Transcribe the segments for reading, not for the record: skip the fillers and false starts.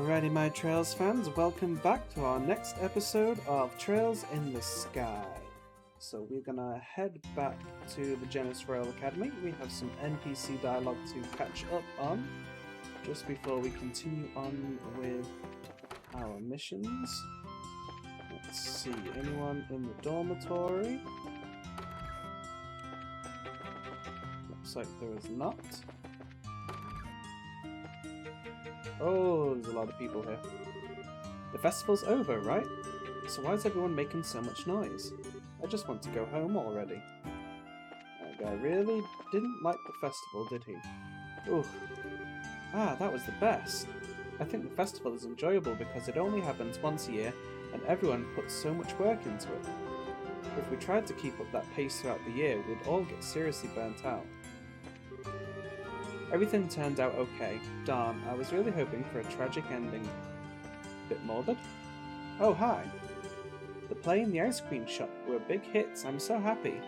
Alrighty, my Trails fans, welcome back to our next episode of Trails in the Sky. So we're gonna head back to the Genesis Royal Academy. We have some NPC dialogue to catch up on just before we continue on with our missions. Let's see, anyone in the dormitory? Looks like there is not. Oh, there's a lot of people here. The festival's over, right? So why is everyone making so much noise? I just want to go home already. That guy really didn't like the festival, did he? Ooh. Ah, that was the best. I think the festival is enjoyable because it only happens once a year and everyone puts so much work into it. If we tried to keep up that pace throughout the year, we'd all get seriously burnt out. Everything turned out okay. Darn, I was really hoping for a tragic ending. Bit morbid? Oh, hi. The play and the ice cream shop were big hits. I'm so happy.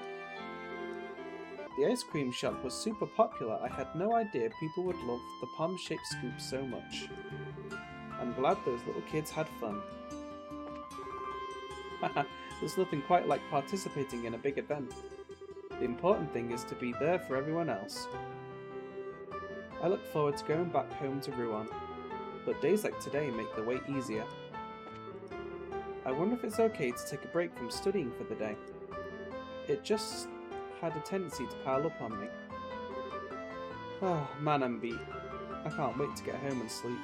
The ice cream shop was super popular. I had no idea people would love the palm-shaped scoop so much. I'm glad those little kids had fun. Haha, there's nothing quite like participating in a big event. The important thing is to be there for everyone else. I look forward to going back home to Rouen, but days like today make the wait easier. I wonder if it's okay to take a break from studying for the day. It just had a tendency to pile up on me. Oh, man, I'm beat. I can't wait to get home and sleep.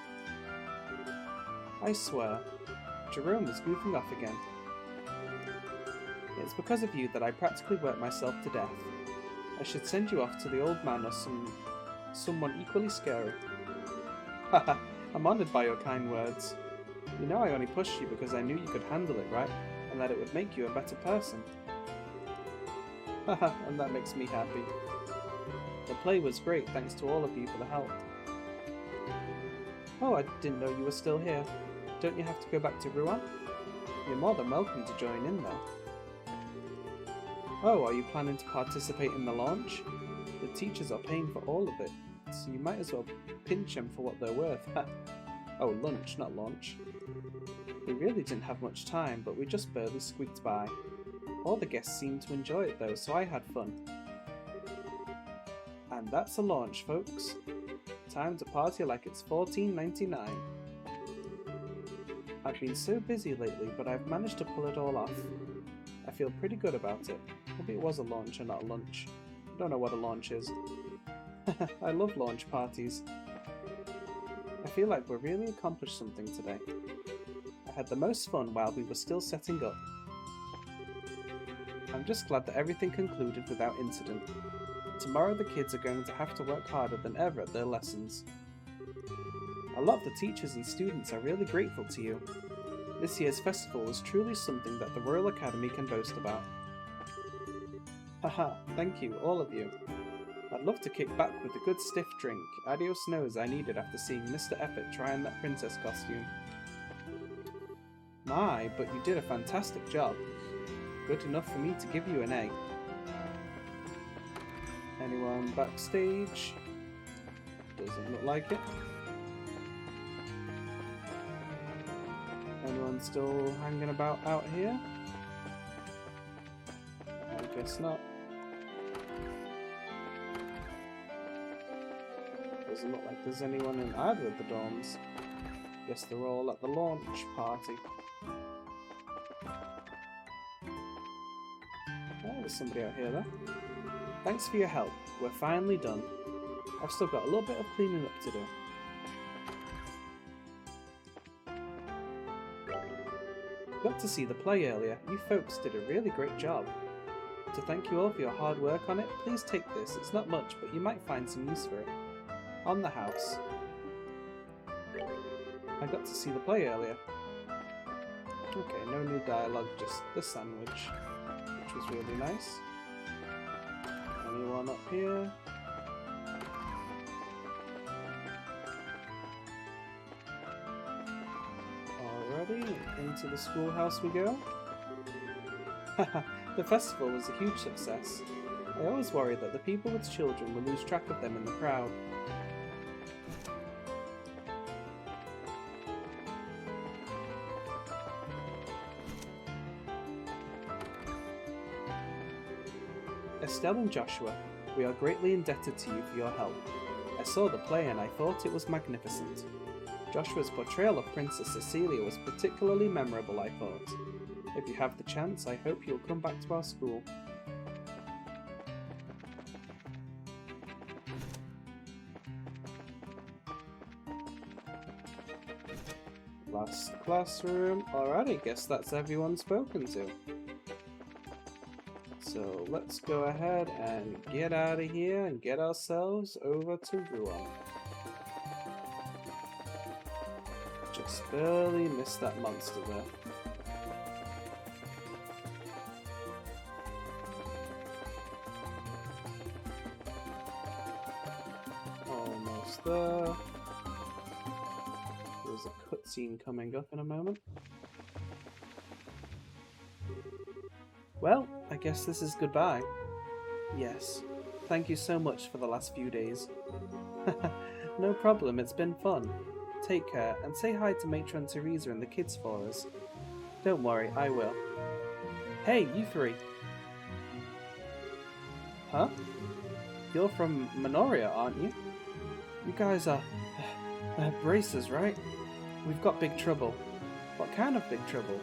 I swear, Jerome is goofing off again. It's because of you that I practically worked myself to death. I should send you off to the old man or someone equally scary. Haha, I'm honoured by your kind words. You know I only pushed you because I knew you could handle it, right? And that it would make you a better person. Haha, and that makes me happy. The play was great thanks to all of you for the help. Oh, I didn't know you were still here. Don't you have to go back to Rouen? You're more than welcome to join in though. Oh, are you planning to participate in the launch? The teachers are paying for all of it, so you might as well pinch them for what they're worth. Oh, lunch, not launch. We really didn't have much time, but we just barely squeaked by. All the guests seemed to enjoy it though, so I had fun. And that's a launch, folks. Time to party like it's $14.99. I've been so busy lately, but I've managed to pull it all off. I feel pretty good about it. Maybe it was a launch and not a lunch. I don't know what a launch is. I love launch parties. I feel like we really accomplished something today. I had the most fun while we were still setting up. I'm just glad that everything concluded without incident. Tomorrow the kids are going to have to work harder than ever at their lessons. A lot of the teachers and students are really grateful to you. This year's festival is truly something that the Royal Academy can boast about. Haha, thank you, all of you. I'd love to kick back with a good stiff drink. Adios knows I needed after seeing Mr. Effort try on that princess costume. My, but you did a fantastic job. Good enough for me to give you an A. Anyone backstage? Doesn't look like it. Anyone still hanging about out here? I guess not. Doesn't look like there's anyone in either of the dorms. Guess they're all at the launch party. Oh, there's somebody out here though. Thanks for your help. We're finally done. I've still got a little bit of cleaning up to do. Got to see the play earlier. You folks did a really great job. To thank you all for your hard work on it, please take this. It's not much, but you might find some use for it. On the house. I got to see the play earlier. Okay, no new dialogue, just the sandwich, which was really nice. Anyone up here? Alrighty, into the schoolhouse we go. Haha, the festival was a huge success. I always worry that the people with children will lose track of them in the crowd. Estelle and Joshua, we are greatly indebted to you for your help. I saw the play and I thought it was magnificent. Joshua's portrayal of Princess Cecilia was particularly memorable, I thought. If you have the chance, I hope you'll come back to our school. Last classroom. Alright, I guess that's everyone spoken to. So let's go ahead and get out of here and get ourselves over to Ruan. Just barely missed that monster there. Almost there. There's a cutscene coming up in a moment. Well, I guess this is goodbye. Yes, thank you so much for the last few days. No problem, it's been fun. Take care, and say hi to Matron Teresa and the kids for us. Don't worry, I will. Hey, you three! Huh? You're from Minoria, aren't you? You guys are... bracers, right? We've got big trouble. What kind of big trouble?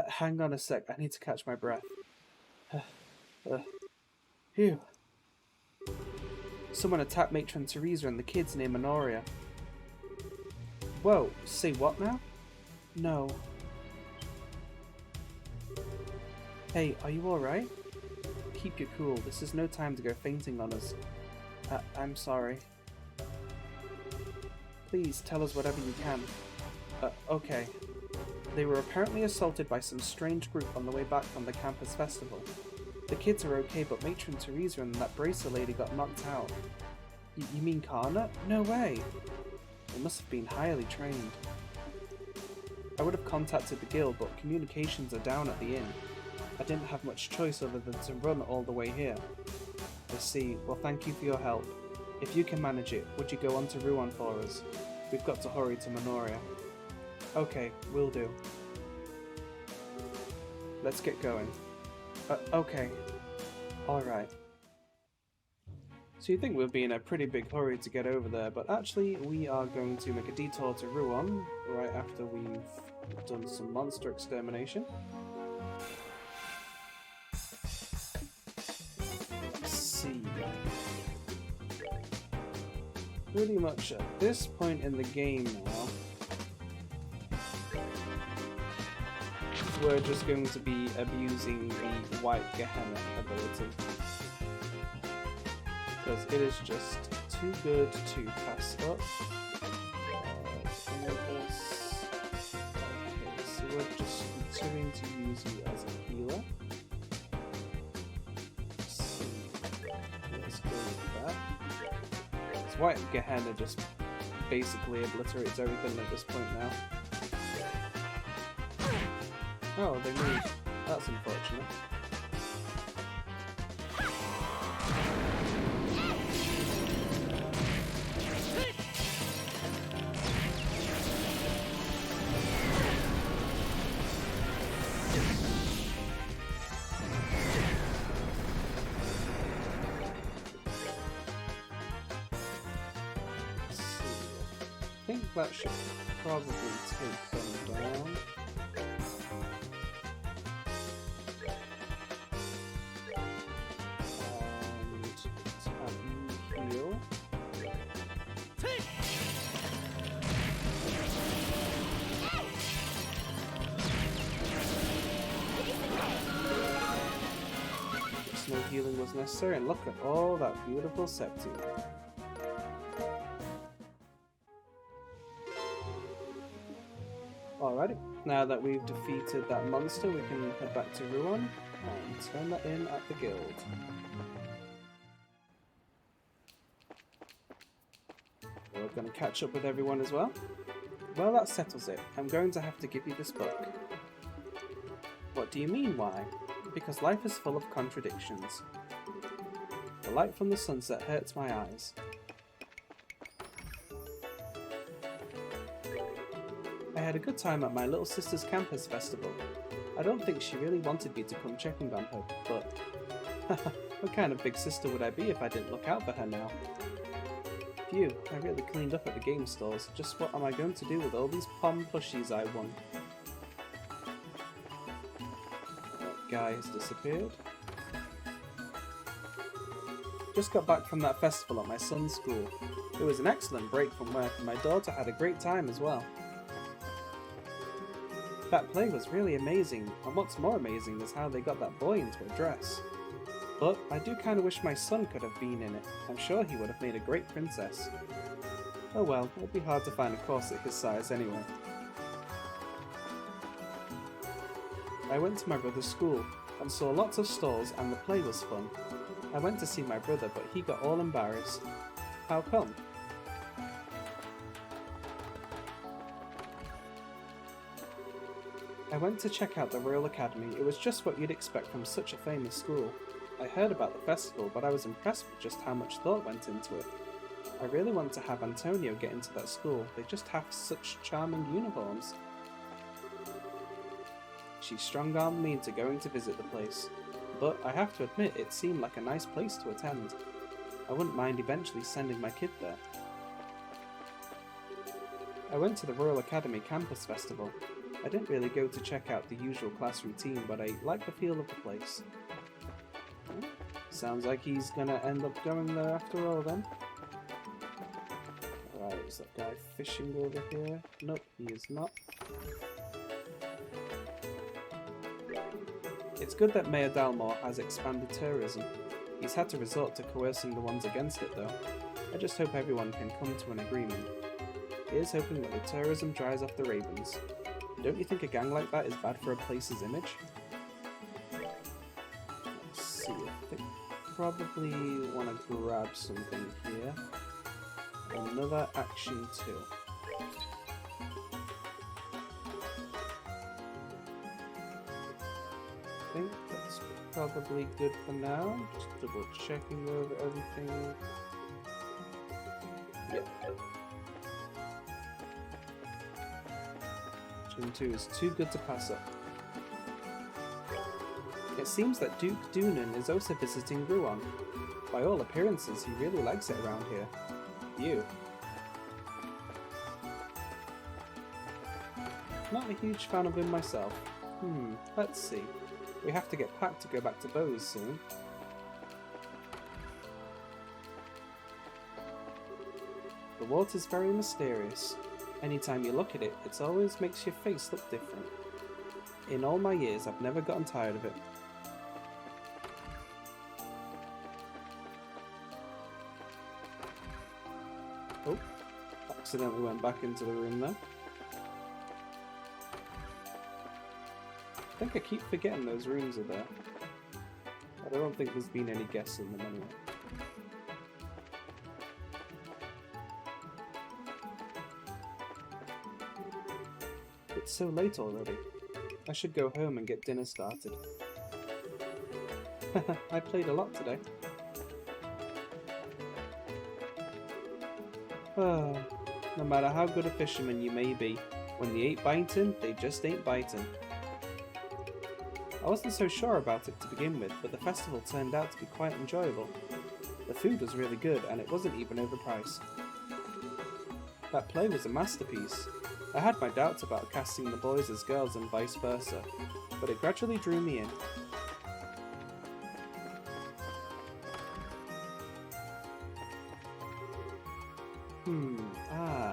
Hang on a sec, I need to catch my breath. Phew. Someone attacked Matron Teresa and the kids near Minoria. Whoa, say what now? No. Hey, are you alright? Keep your cool, this is no time to go fainting on us. I'm sorry. Please tell us whatever you can. Okay. They were apparently assaulted by some strange group on the way back from the campus festival. The kids are okay, but Matron Teresa and that bracer lady got knocked out. You mean Kana? No way! They must have been highly trained. I would have contacted the guild, but communications are down at the inn. I didn't have much choice other than to run all the way here. I see. Well, thank you for your help. If you can manage it, would you go on to Ruan for us? We've got to hurry to Minoria. Okay, will do. Let's get going. Okay. Alright. So you think we'll be in a pretty big hurry to get over there, but actually we are going to make a detour to Ruan right after we've done some monster extermination. Let's see. Pretty much at this point in the game now, we're just going to be abusing the White Gehenna ability. Because it is just too good to pass up. Okay, so we're just continuing to use you as a healer. Let's see. Let's go with that. This White Gehenna just basically obliterates everything at this point now. Oh, they moved. That's unfortunate. Let's see. I think that should probably take them down. No healing was necessary, and look at all that beautiful septi. Alrighty, now that we've defeated that monster, we can head back to Ruan and turn that in at the guild. We're going to catch up with everyone as well. Well, that settles it. I'm going to have to give you this book. What do you mean, why? Because life is full of contradictions. The light from the sunset hurts my eyes. I had a good time at my little sister's campus festival. I don't think she really wanted me to come checking on her, but what kind of big sister would I be if I didn't look out for her now? Phew, I really cleaned up at the game stores. Just what am I going to do with all these Pom plushies I won? That guy has disappeared. Just got back from that festival at my son's school. It was an excellent break from work and my daughter had a great time as well. That play was really amazing, and what's more amazing is how they got that boy into a dress. But I do kind of wish my son could have been in it. I'm sure he would have made a great princess. Oh well, it'd be hard to find a corset his size anyway. I went to my brother's school and saw lots of stalls and the play was fun. I went to see my brother but he got all embarrassed. How come? I went to check out the Royal Academy. It was just what you'd expect from such a famous school. I heard about the festival, but I was impressed with just how much thought went into it. I really want to have Antonio get into that school. They just have such charming uniforms. She strong-armed me into going to visit the place, but I have to admit it seemed like a nice place to attend. I wouldn't mind eventually sending my kid there. I went to the Royal Academy Campus Festival. I didn't really go to check out the usual class routine, but I liked the feel of the place. Sounds like he's gonna end up going there after all then. Alright, is that guy fishing over here? Nope, he is not. It's good that Mayor Dalmore has expanded tourism. He's had to resort to coercing the ones against it though. I just hope everyone can come to an agreement. Here's hoping that the tourism dries off the ravens. Don't you think a gang like that is bad for a place's image? Let's see, I think probably want to grab something here. Another action too. I think that's probably good for now. Just double checking over everything. Yep. Action 2 is too good to pass up. It seems that Duke Doonan is also visiting Ruan. By all appearances, he really likes it around here. You. Not a huge fan of him myself. Let's see. We have to get packed to go back to Bose soon. The water's very mysterious. Anytime you look at it, it always makes your face look different. In all my years, I've never gotten tired of it. Oh, accidentally went back into the room there. I think I keep forgetting those rooms are there. I don't think there's been any guests in them anyway. It's so late already. I should go home and get dinner started. I played a lot today. No matter how good a fisherman you may be, when they ain't biting, they just ain't biting. I wasn't so sure about it to begin with, but the festival turned out to be quite enjoyable. The food was really good and it wasn't even overpriced. That play was a masterpiece. I had my doubts about casting the boys as girls and vice versa, but it gradually drew me in.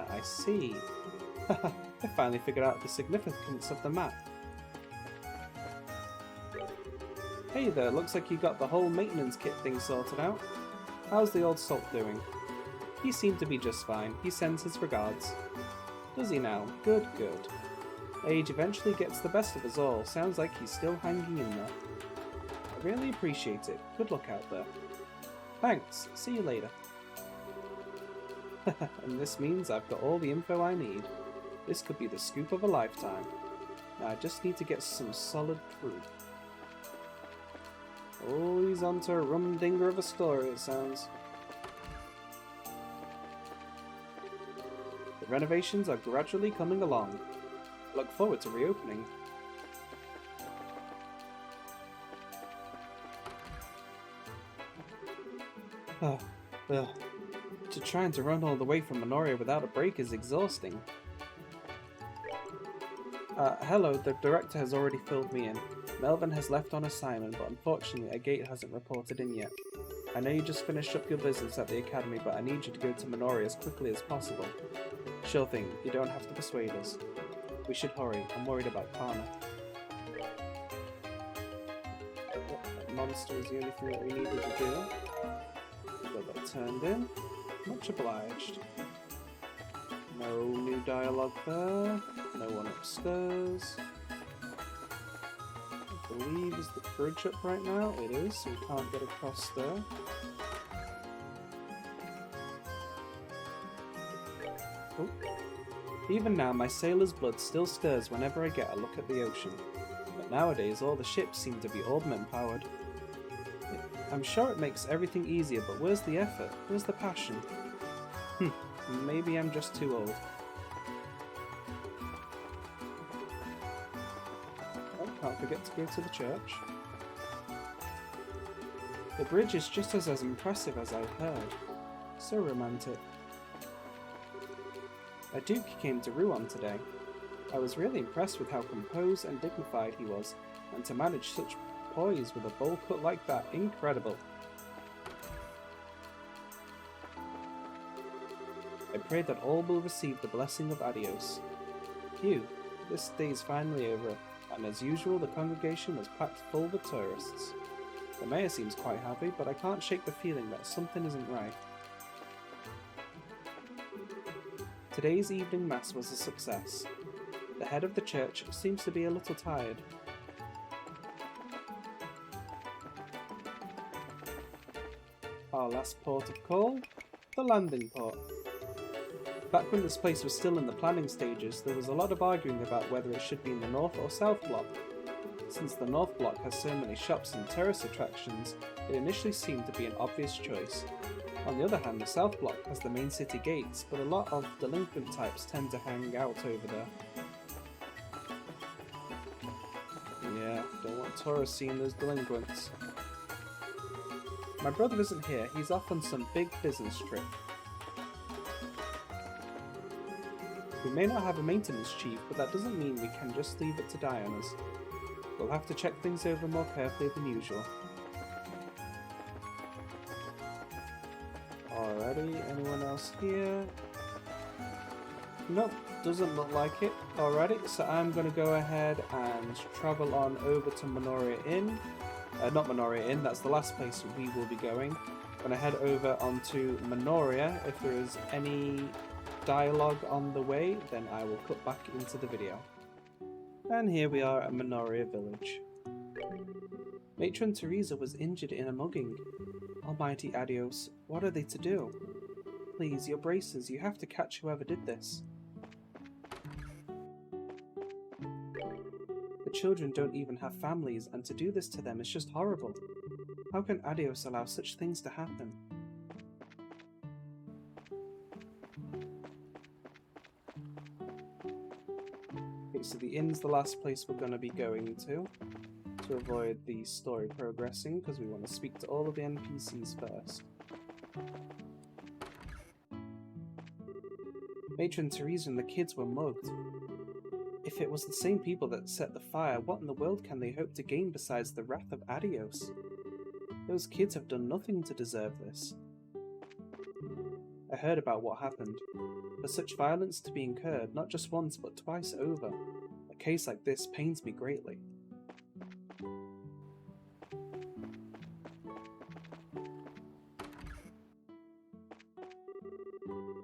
I see. I finally figured out the significance of the map. Hey there, looks like you got the whole maintenance kit thing sorted out. How's the old salt doing? He seemed to be just fine. He sends his regards. Does he now? Good, good. Age eventually gets the best of us all. Sounds like he's still hanging in there. I really appreciate it. Good luck out there. Thanks. See you later. And this means I've got all the info I need. This could be the scoop of a lifetime. Now I just need to get some solid proof. Oh, he's onto a rumdinger of a story, it sounds. The renovations are gradually coming along. I look forward to reopening. Oh, ugh. Trying to run all the way from Minoria without a break is exhausting. Hello, the director has already filled me in. Melvin has left on assignment, but unfortunately a gate hasn't reported in yet. I know you just finished up your business at the academy, but I need you to go to Minoria as quickly as possible. Sure thing, you don't have to persuade us. We should hurry, I'm worried about Kana. That monster is the only thing that we needed to do. Got that turned in. Much obliged. No new dialogue there. No one upstairs. I believe is the bridge up right now. It is, so we can't get across there. Oh. Even now, my sailor's blood still stirs whenever I get a look at the ocean. But nowadays, all the ships seem to be augment powered. I'm sure it makes everything easier, but where's the effort? Where's the passion? Maybe I'm just too old. Oh, can't forget to go to the church. The bridge is just as impressive as I've heard. So romantic. A duke came to Ruan today. I was really impressed with how composed and dignified he was, and to manage such poise with a bowl cut like that, incredible. I pray that all will receive the blessing of Adios. Phew, this day is finally over, and as usual the congregation was packed full with tourists. The mayor seems quite happy, but I can't shake the feeling that something isn't right. Today's evening mass was a success. The head of the church seems to be a little tired. Our last port of call, the landing port. Back when this place was still in the planning stages, there was a lot of arguing about whether it should be in the North or South Block. Since the North Block has so many shops and tourist attractions, it initially seemed to be an obvious choice. On the other hand, the South Block has the main city gates, but a lot of delinquent types tend to hang out over there. Yeah, don't want tourists seeing those delinquents. My brother isn't here, he's off on some big business trip. We may not have a maintenance chief, but that doesn't mean we can just leave it to die on us. We'll have to check things over more carefully than usual. Alrighty, anyone else here? Nope, doesn't look like it. Alrighty, so I'm going to go ahead and travel on over to Minoria Inn. Not Minoria Inn, that's the last place we will be going. I'm going to head over onto Minoria. If there is any dialogue on the way, then I will cut back into the video. And here we are at Minoria Village. Matron Teresa was injured in a mugging. Almighty Adios, what are they to do? Please, your braces, you have to catch whoever did this. The children don't even have families, and to do this to them is just horrible. How can Adios allow such things to happen? Okay, so the inn's the last place we're going to be going to avoid the story progressing, because we want to speak to all of the NPCs first. Matron Teresa and the kids were mugged. If it was the same people that set the fire, what in the world can they hope to gain besides the wrath of Adios? Those kids have done nothing to deserve this. I heard about what happened. For such violence to be incurred, not just once but twice over, a case like this pains me greatly.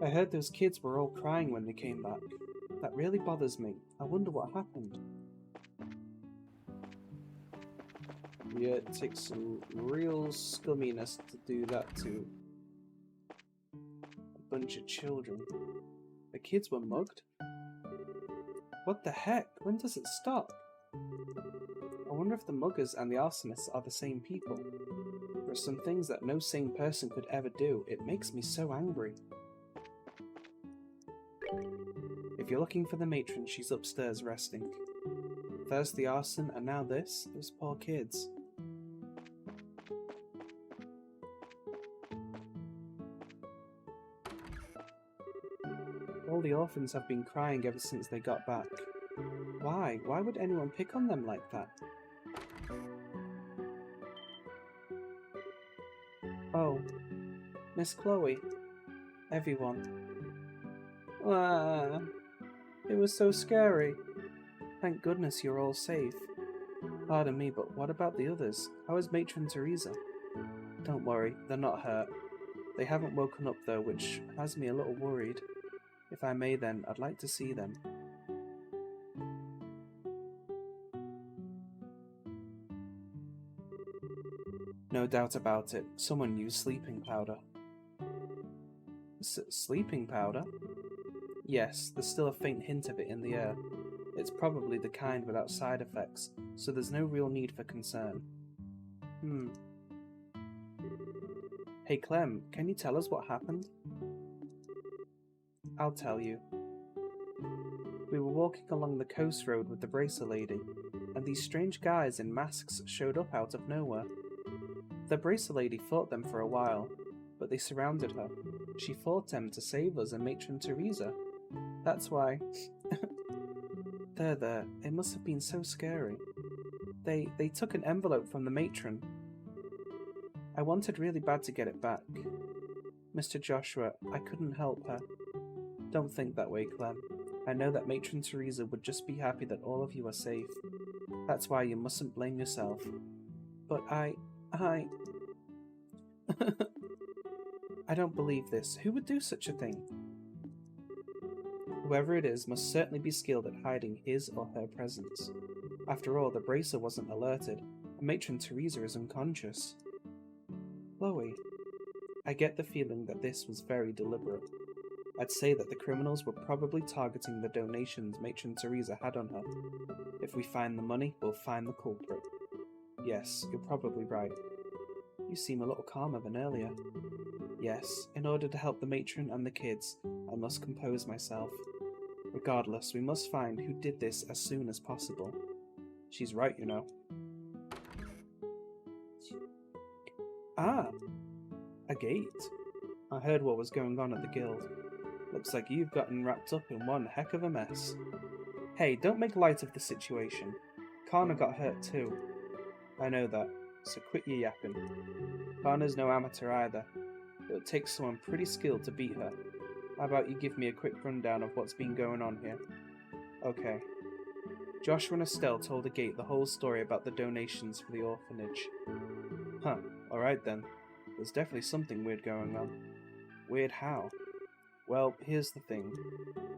I heard those kids were all crying when they came back. That really bothers me. I wonder what happened. Yeah, it takes some real scumminess to do that to a bunch of children. The kids were mugged? What the heck? When does it stop? I wonder if the muggers and the arsonists are the same people. There are some things that no sane person could ever do. It makes me so angry. If you're looking for the matron, she's upstairs resting. First the arson, and now this? Those poor kids. All the orphans have been crying ever since they got back. Why? Why would anyone pick on them like that? Oh, Miss Chloe. Everyone. Ah, it was so scary. Thank goodness you're all safe. Pardon me, but what about the others? How is Matron Teresa? Don't worry, they're not hurt. They haven't woken up though, which has me a little worried. If I may then, I'd like to see them. No doubt about it, someone used sleeping powder. Sleeping powder? Yes, there's still a faint hint of it in the air. It's probably the kind without side effects, so there's no real need for concern. Hey Clem, can you tell us what happened? I'll tell you. We were walking along the coast road with the bracer lady, and these strange guys in masks showed up out of nowhere. The bracer lady fought them for a while, but they surrounded her. She fought them to save us and Matron Teresa. That's why... There, it must have been so scary. They took an envelope from the matron. I wanted really bad to get it back. Mr. Joshua, I couldn't help her. Don't think that way, Clem. I know that Matron Teresa would just be happy that all of you are safe. That's why you mustn't blame yourself. But I... I don't believe this. Who would do such a thing? Whoever it is must certainly be skilled at hiding his or her presence. After all, the bracer wasn't alerted, and Matron Teresa is unconscious. Chloe, I get the feeling that this was very deliberate. I'd say that the criminals were probably targeting the donations Matron Teresa had on her. If we find the money, we'll find the culprit. Yes, you're probably right. You seem a little calmer than earlier. Yes, in order to help the matron and the kids, I must compose myself. Regardless, we must find who did this as soon as possible. She's right, you know. Ah! A gate. I heard what was going on at the guild. Looks like you've gotten wrapped up in one heck of a mess. Hey, don't make light of the situation. Kana got hurt too. I know that, so quit your yapping. Kana's no amateur either. It would take someone pretty skilled to beat her. How about you give me a quick rundown of what's been going on here? Okay. Joshua and Estelle told the gate the whole story about the donations for the orphanage. Huh, alright then. There's definitely something weird going on. Weird how? Well, here's the thing.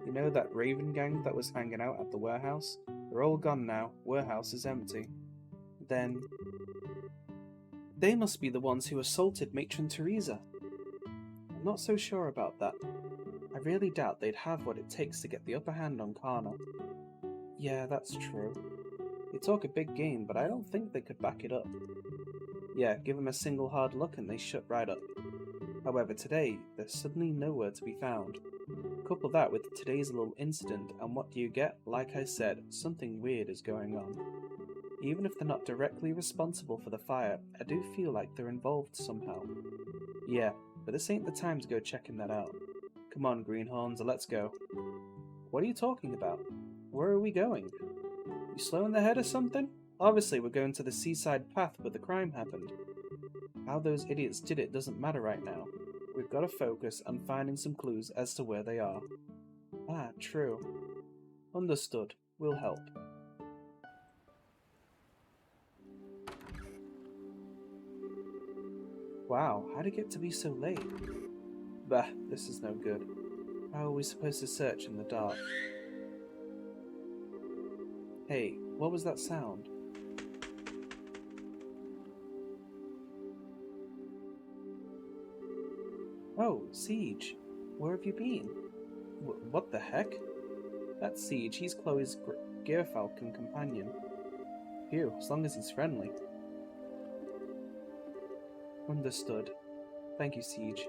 You know that Raven gang that was hanging out at the warehouse? They're all gone now. Warehouse is empty. Then... they must be the ones who assaulted Matron Teresa. I'm not so sure about that. I really doubt they'd have what it takes to get the upper hand on Kana. Yeah, that's true. They talk a big game, but I don't think they could back it up. Yeah, give them a single hard look and they shut right up. However, today, they're suddenly nowhere to be found. Couple that with today's little incident, and what do you get? Like I said, something weird is going on. Even if they're not directly responsible for the fire, I do feel like they're involved somehow. Yeah, but this ain't the time to go checking that out. Come on, greenhorns, let's go. What are you talking about? Where are we going? You slow in the head or something? Obviously we're going to the seaside path where the crime happened. How those idiots did it doesn't matter right now. We've got to focus on finding some clues as to where they are. Ah, true. Understood. We'll help. Wow, how'd it get to be so late? Bah, this is no good. How are we supposed to search in the dark? Hey, what was that sound? Oh, Siege. Where have you been? What the heck? That's Siege. He's Chloe's Falcom companion. Phew, as long as he's friendly. Understood. Thank you, Siege.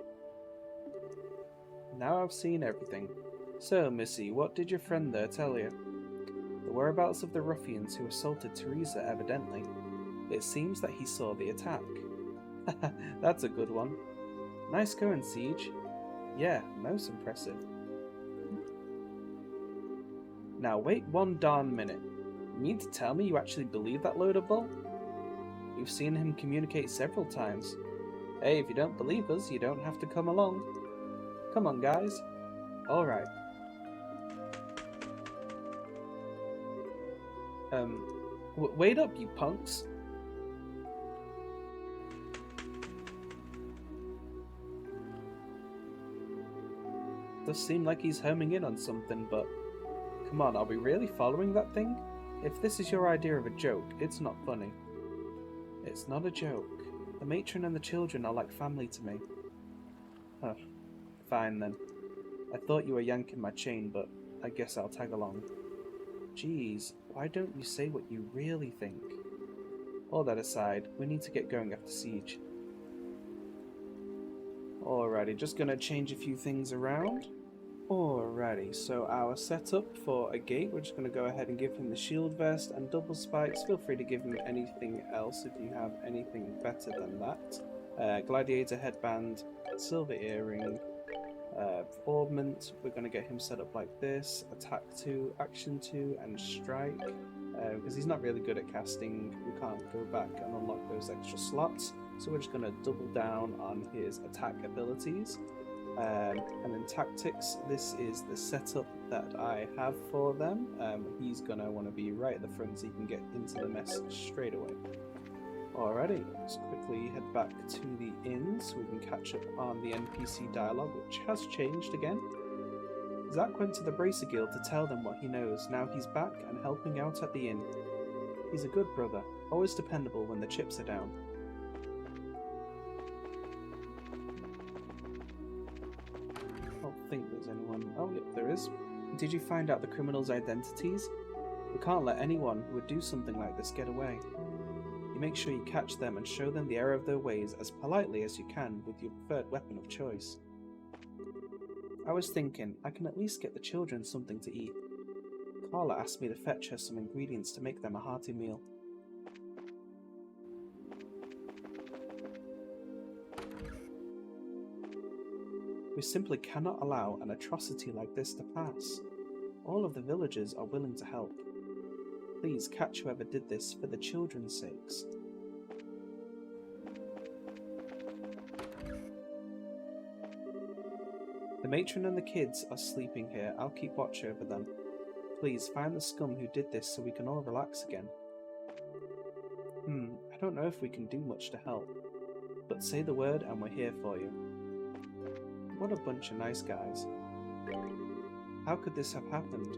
Now I've seen everything. So, Missy, what did your friend there tell you? The whereabouts of the ruffians who assaulted Teresa, evidently. It seems that he saw the attack. That's a good one. Nice going, Siege. Yeah, most impressive. Now wait one darn minute. You mean to tell me you actually believe that load of bull? We've seen him communicate several times. Hey, if you don't believe us, you don't have to come along. Come on, guys. Alright. Wait up, you punks. Does seem like he's homing in on something, but come on, are we really following that thing? If this is your idea of a joke, it's not funny. It's not a joke. The matron and the children are like family to me. Huh. Fine then. I thought you were yanking my chain, but I guess I'll tag along. Jeez, why don't you say what you really think? All that aside, we need to get going after siege. Alrighty, just gonna change a few things around. Alrighty, so our setup for a gate, we're just gonna go ahead and give him the shield vest and double spikes. Feel free to give him anything else if you have anything better than that. Gladiator headband, silver earring, ornament, we're going to get him set up like this, attack 2, action 2, and strike, because he's not really good at casting. We can't go back and unlock those extra slots, so we're just going to double down on his attack abilities. And then tactics, this is the setup that I have for them. He's going to want to be right at the front so he can get into the mess straight away. Alrighty, let's quickly head back to the inn so we can catch up on the NPC dialogue, which has changed again. Zack went to the Bracer Guild to tell them what he knows. Now he's back and helping out at the inn. He's a good brother, always dependable when the chips are down. I don't think there's anyone. Oh, yep, there is. Did you find out the criminals' identities? We can't let anyone who would do something like this get away. You make sure you catch them and show them the error of their ways as politely as you can with your preferred weapon of choice. I was thinking, I can at least get the children something to eat. Carla asked me to fetch her some ingredients to make them a hearty meal. We simply cannot allow an atrocity like this to pass. All of the villagers are willing to help. Please catch whoever did this for the children's sakes. The matron and the kids are sleeping here. I'll keep watch over them. Please find the scum who did this so we can all relax again. I don't know if we can do much to help, but say the word and we're here for you. What a bunch of nice guys. How could this have happened?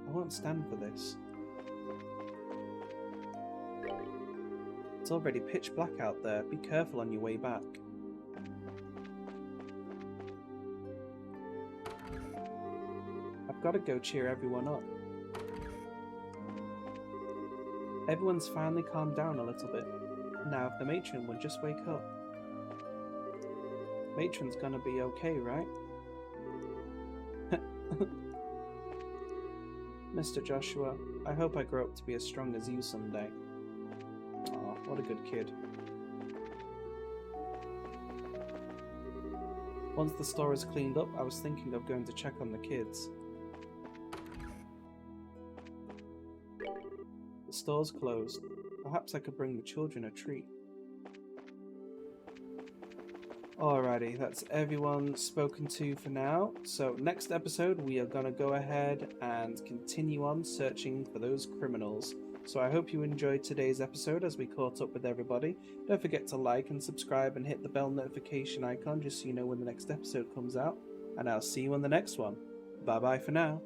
I won't stand for this. It's already pitch black out there. Be careful on your way back. I've got to go cheer everyone up. Everyone's finally calmed down a little bit. Now if the matron would just wake up. Matron's gonna be okay, right? Mr. Joshua, I hope I grow up to be as strong as you someday. Aw, what a good kid. Once the store is cleaned up, I was thinking of going to check on the kids. The store's closed. Perhaps I could bring the children a treat. Alrighty, that's everyone spoken to for now. So next episode we are going to go ahead and continue on searching for those criminals. So I hope you enjoyed today's episode as we caught up with everybody. Don't forget to like and subscribe and hit the bell notification icon just so you know when the next episode comes out. And I'll see you on the next one. Bye bye for now.